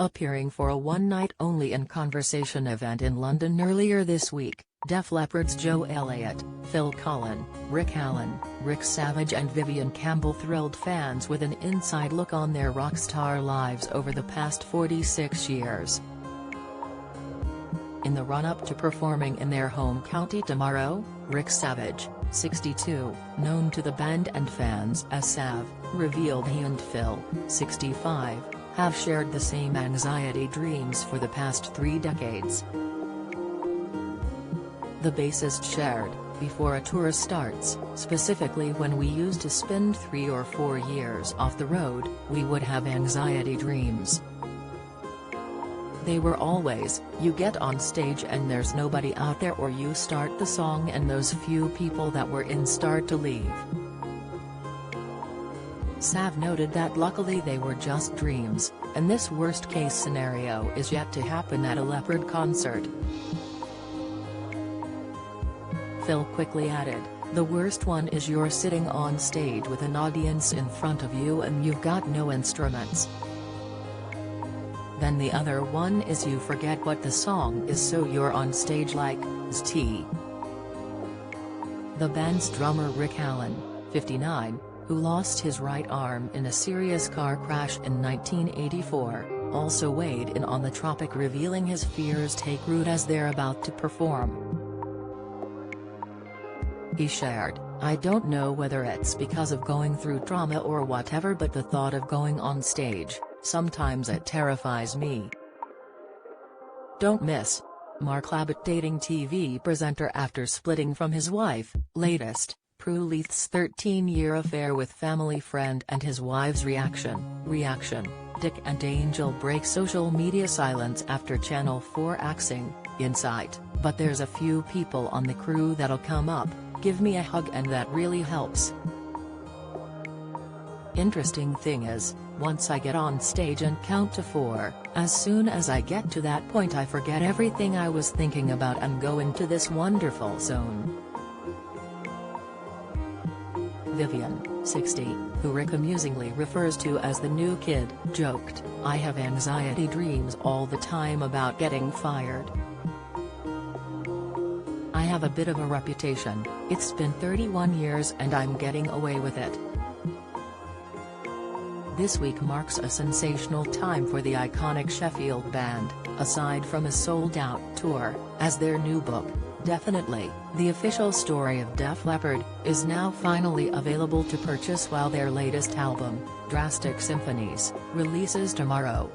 Appearing for a one-night-only In Conversation event in London earlier this week, Def Leppard's Joe Elliott, Phil Collen, Rick Allen, Rick Savage and Vivian Campbell thrilled fans with an inside look on their rock star lives over the past 46 years. In the run-up to performing in their home county tomorrow, Rick Savage, 62, known to the band and fans as Sav, revealed he and Phil, 65, have shared the same anxiety dreams for the past 3 decades. The bassist shared, before a tour starts, specifically when we used to spend 3 or 4 years off the road, we would have anxiety dreams. They were always, you get on stage and there's nobody out there, or you start the song and those few people that were in start to leave. Sav noted that luckily they were just dreams, and this worst-case scenario is yet to happen at a Leppard concert. Phil quickly added, "The worst one is you're sitting on stage with an audience in front of you and you've got no instruments. Then the other one is you forget what the song is, so you're on stage like, St." The band's drummer Rick Allen, 59, who lost his right arm in a serious car crash in 1984, also weighed in on the topic, revealing his fears take root as they're about to perform. He shared, "I don't know whether it's because of going through trauma or whatever, but the thought of going on stage, sometimes it terrifies me." Don't miss. Mark Labbott dating TV presenter after splitting from his wife, latest, Prue Leith's 13-year affair with family friend and his wife's reaction. Dick and Angel break social media silence after Channel 4 axing, "Insight, but there's a few people on the crew that'll come up, give me a hug and that really helps. Interesting thing is, once I get on stage and count to 4, as soon as I get to that point I forget everything I was thinking about and go into this wonderful zone." Vivian, 60, who Rick amusingly refers to as the new kid, joked, "I have anxiety dreams all the time about getting fired. I have a bit of a reputation, it's been 31 years and I'm getting away with it." This week marks a sensational time for the iconic Sheffield band, aside from a sold-out tour, as their new book, Definitely, the official story of Def Leppard, is now finally available to purchase, while their latest album, Drastic Symphonies, releases tomorrow.